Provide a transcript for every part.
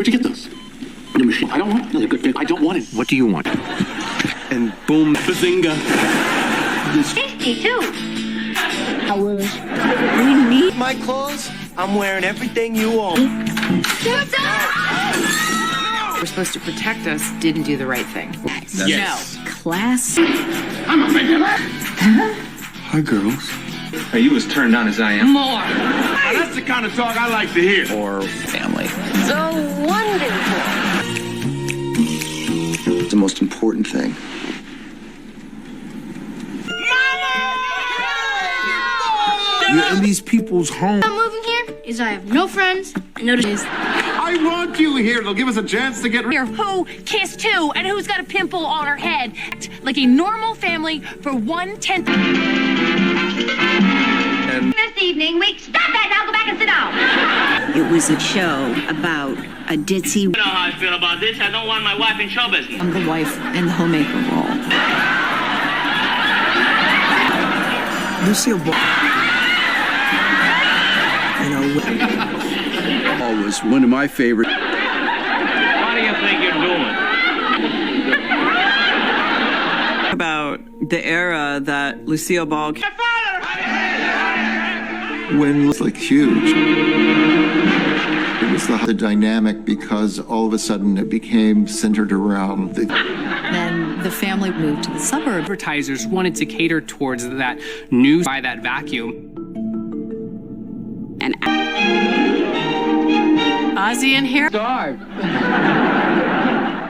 Where'd you get those? The machine. I don't want it. They're good. I don't want it. What do you want? And boom, bazinga. 62. We need My clothes? I'm wearing everything you own. We're supposed to protect us, didn't do the right thing. Yes. No. class. I'm a man. Hi, girls. Are you as turned on as I am? More. Now, that's the kind of talk I like to hear. Or family. So wonderful. It's the most important thing. You're in these people's homes. I'm moving here is I have no friends and no days. I want you here. It'll give us a chance to get rid. Here, who kissed who and who's got a pimple on her head. Like a normal family for 1/10. And This evening, stop that now, go back and sit down. It was a show about a ditzy. You know how I feel about this. I don't want my wife in show business. I'm the wife in the homemaker role. Lucille Ball. Was one of my favorite. What do you think you're doing? About the era that Lucille Ball When it was like huge. It was the dynamic because all of a sudden it became centered around the. Then the family moved to the suburbs. Advertisers wanted to cater towards that news by that vacuum. And Ozzy and Harry.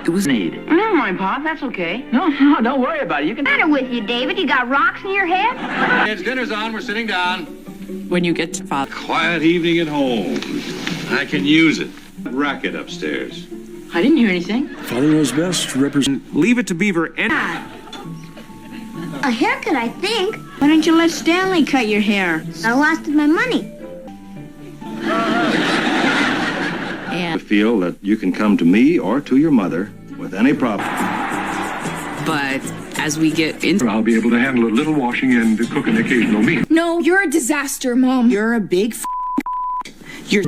It was needed. Never mind, Pop. That's okay. No, don't worry about it. You can. What's the matter with you, David? You got rocks in your head? Kids, dinner's on. We're sitting down. When you get to father. Quiet evening at home. I can use it. Racket upstairs. I didn't hear anything. Father knows best to represent. Leave it to Beaver and. A haircut, I think. Why don't you let Stanley cut your hair? I lost my money. I feel that you can come to me or to your mother with any problem. But as we get into I'll be able to handle a little washing and cook an occasional meal. No, you're a disaster, Mom. You're a big your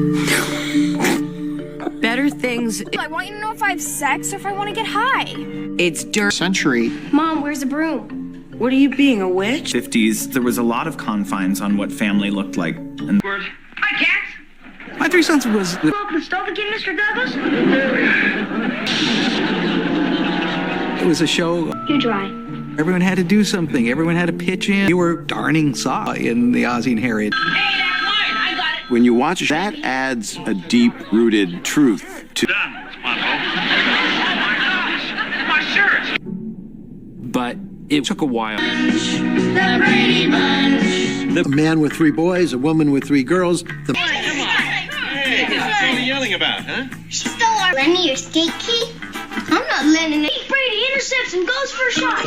better things, I want you to know if I have sex or if I want to get high. it's dirt. Century. Mom, where's the broom? What are you being, a witch? 50s, there was a lot of confines on what family looked like. And Hi, cats. My three sons was. Go up the stove again, Mr. Douglas? It was a show. You're dry. Everyone had to do something. Everyone had to pitch in. You were darning saw in the Ozzy and Harry. Hey, that's mine. I got it. When you watch that adds a deep-rooted truth to. Done, Monto. Oh, my gosh. My shirt. But it took a while. A man with 3 boys, a woman with 3 girls. The Hey, what are you yelling about, huh? She stole our Lenny, your skate key? I'm not lending it. Brady intercepts and goes for a shot.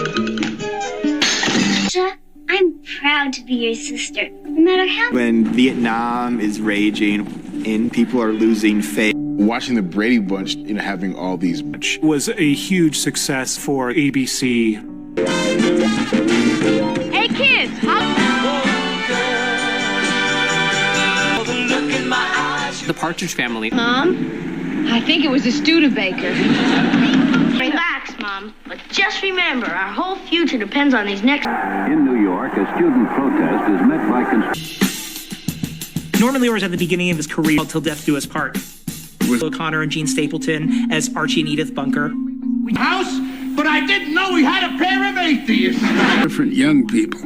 I'm proud to be your sister, no matter how. When Vietnam is raging and people are losing faith. Watching the Brady Bunch, having all these. Was a huge success for ABC. Hey, kids. The Partridge Family. Mom, I think it was a Studebaker. Relax, Mom. But just remember, our whole future depends on these next. In New York, a student protest is met by Norman Lear was at the beginning of his career till death do us part. With O'Connor and Gene Stapleton as Archie and Edith Bunker. House, but I didn't know we had a pair of atheists. Different young people.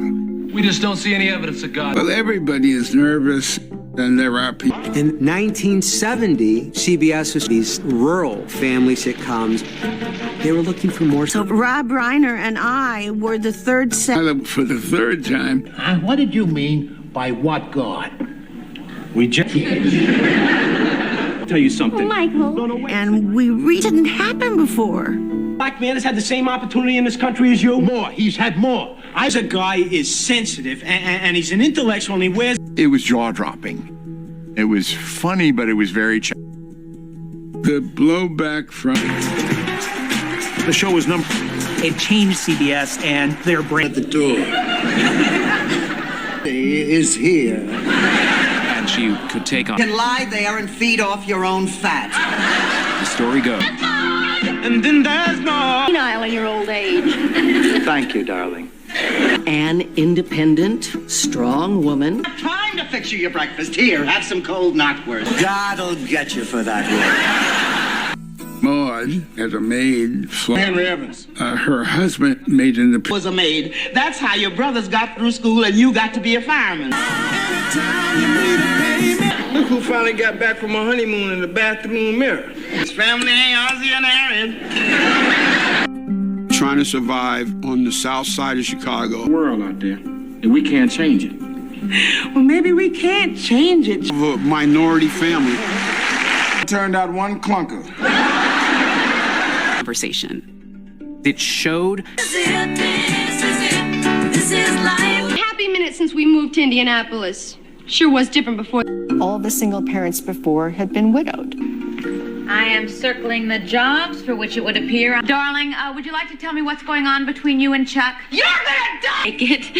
We just don't see any evidence of God. Well, everybody is nervous, and there are people. In 1970, CBS was these rural family sitcoms. They were looking for more. So Rob Reiner and I were the third set. For the 3rd time. What did you mean by what God? We just tell you something. Michael. And we didn't happen before. Black man has had the same opportunity in this country as you. More. He's had more. As a guy is sensitive and he's an intellectual and he wears. It was jaw-dropping. It was funny, but it was very. The blowback from. The show was number. It changed CBS and their brand. The door. He is here. And she could take on. You can lie there and feed off your own fat. story goes. And then there's more. Senile in your old age. Thank you, darling. An independent, strong woman. Trying to fix you your breakfast. Here, have some cold knockwurst. God'll get you for that one. Maud, as a maid, Henry Evans. her husband made in the Was a maid. That's how your brothers got through school and you got to be a fireman. Look who finally got back from a honeymoon in the bathroom mirror. His family ain't Ozzy and Aaron. trying to survive on the south side of Chicago. World out there, and we can't change it. Well, maybe we can't change it. Of a minority family. Turned out one clunker. Conversation. It showed. This is life. Happy minute since we moved to Indianapolis. Sure was different before. All the single parents before had been widowed. I am circling the jobs for which it would appear. Darling, would you like to tell me what's going on between you and Chuck? You're gonna die! Take it.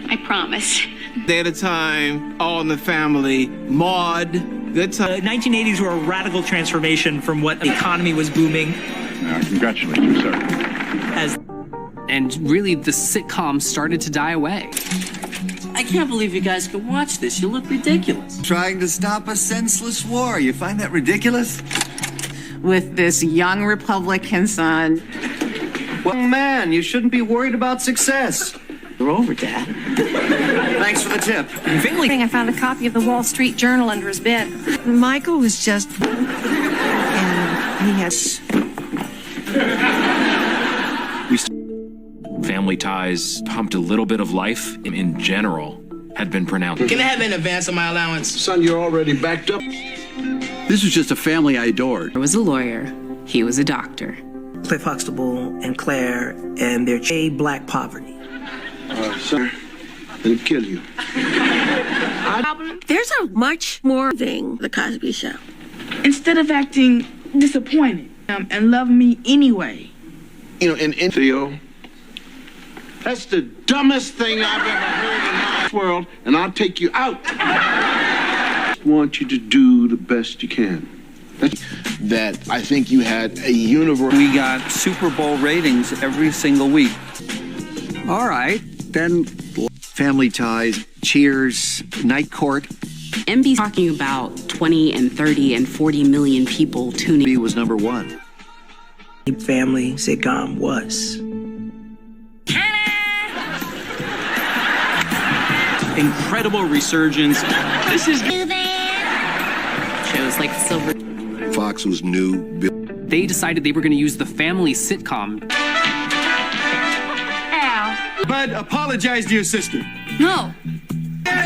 I promise. Day at a time, All in the Family, Maud, good time. The 1980s were a radical transformation from what the economy was booming. Congratulations, sir. And really, the sitcom started to die away. I can't believe you guys can watch this. You look ridiculous. Trying to stop a senseless war. You find that ridiculous? With this young Republican son. Well, man, you shouldn't be worried about success. You're over, Dad. Thanks for the tip. I found a copy of the Wall Street Journal under his bed. Michael was just... and he has... Family Ties pumped a little bit of life in general had been pronounced. Can I have an advance on my allowance? Son, you're already backed up. This was just a family I adored. He was a lawyer. He was a doctor. Cliff Huxtable and Claire and their black poverty. Sir, it'll kill you. There's a much more thing, The Cosby Show. Instead of acting disappointed and love me anyway. You know, in Theo, that's the dumbest thing I've ever heard in my world, and I'll take you out. I want you to do the best you can. That I think you had a universe. We got Super Bowl ratings every single week. All right, then Family Ties, Cheers, Night Court. MB's talking about 20 and 30 and 40 million people tuning. He was number one. Family sitcom was. Incredible resurgence. This is Shows like Silver. Fox was new. They decided they were going to use the family sitcom. Al. Bud, apologize to your sister. No.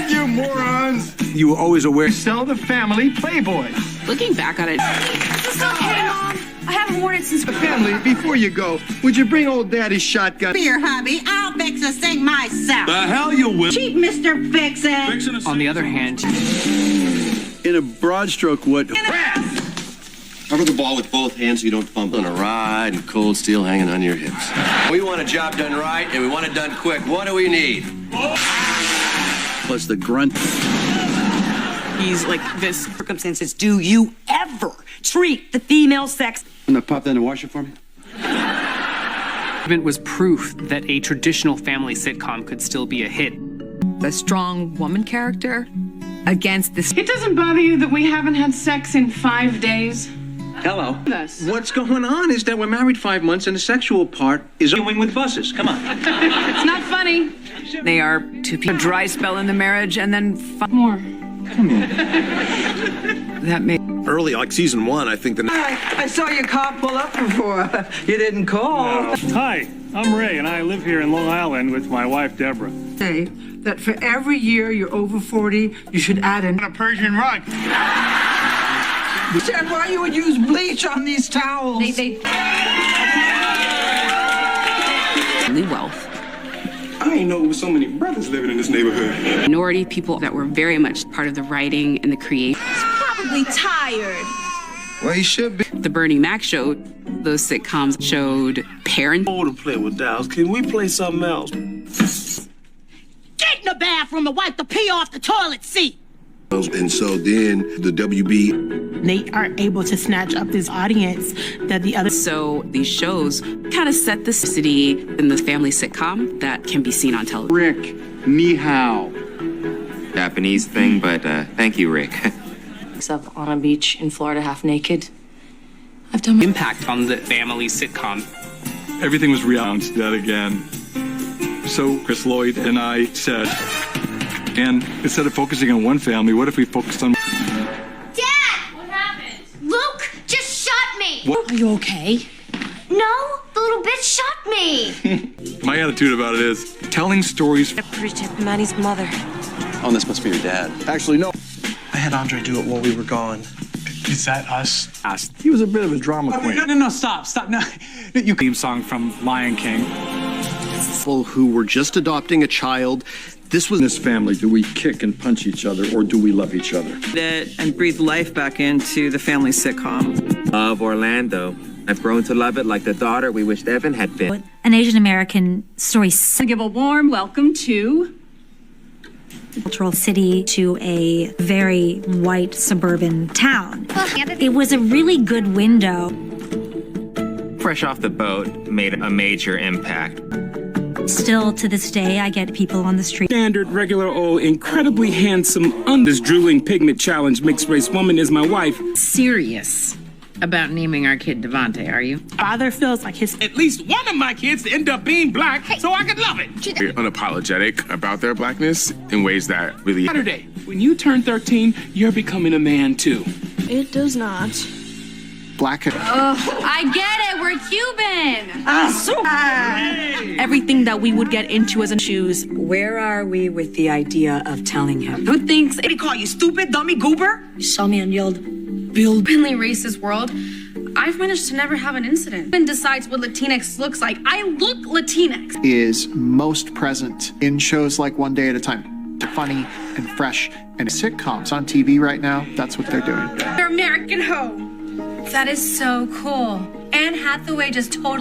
You morons! You were always aware. Sell the family Playboy. Looking back on it, It's okay, Mom. I haven't worn it since... The family, before you go, would you bring old daddy's shotgun? Here, hubby, I'll fix this thing myself. The hell you will. Cheap Mr. Fix-It. On the other hand, In a broad stroke, what? Cover the ball with both hands so you don't fumble on a ride and cold steel hanging on your hips. We want a job done right and we want it done quick. What do we need? Was the grunt. he's like this. Circumstances, do you ever treat the female sex? I'm gonna pop that in the washer for me. It was proof that a traditional family sitcom could still be a hit. the strong woman character against this. It doesn't bother you that we haven't had sex in 5 days? Hello. What's going on is that we're married 5 months and the sexual part is going with buses. Come on. It's not funny. They are two people. A dry spell in the marriage and then more. Come on. That may. Early, like season 1, I think the. I saw your car pull up before. You didn't call. Hi, I'm Ray, and I live here in Long Island with my wife, Deborah. Say that for every year you're over 40, you should add in A Persian rug. Said why you would use bleach on these towels. Wealth. I ain't know there was so many brothers living in this neighborhood. Minority people that were very much part of the writing and the creation. Probably tired. Well, he should be. The Bernie Mac show, those sitcoms showed parent. I want to play with dolls. Can we play something else? Get in the bathroom and wipe the pee off the toilet seat. And so then the WB. They are able to snatch up this audience that the other. So these shows kind of set the city in the family sitcom that can be seen on television. Rick, ni hao. Japanese thing, but thank you, Rick. Up on a beach in Florida, half naked. I've done impact on the family sitcom. Everything was re-announced that again. So Chris Lloyd and I said, and instead of focusing on one family, what if we focused on... Dad! What happened? Luke just shot me! What? Are you okay? No, the little bitch shot me! My attitude about it is telling stories... Bridget, Maddie's mother. Oh, this must be your dad. Actually, no. I had Andre do it while we were gone. Is that us? He was a bit of a drama queen. No, stop. No, you theme song from Lion King. People who were just adopting a child. This was in this family. Do we kick and punch each other, or do we love each other? And breathe life back into the family sitcom. Love Orlando. I've grown to love it like the daughter we wished Evan had been. An Asian American story. Give a warm welcome to Cultural city to a very white suburban town. It was a really good window. Fresh off the boat, made a major impact. Still to this day, I get people on the street. Standard, regular old, incredibly handsome, this drooling pigment challenge mixed race woman is my wife. Serious about naming our kid Devontae, are you? Father feels like his... At least one of my kids to end up being black, so I could love it. They're unapologetic about their blackness in ways that really... Saturday, when you turn 13, you're becoming a man too. It does not. Black. I get it. We're Cuban. everything that we would get into as in shoes. Where are we with the idea of telling him? Who thinks they call you stupid, dummy, goober? You saw me and yelled, Bill. Finally racist world. I've managed to never have an incident. And decides what Latinx looks like. I look Latinx. Is most present in shows like One Day at a Time. They're funny and fresh and sitcoms on TV right now. That's what they're doing. They're American Ho. That is so cool. Anne Hathaway just totally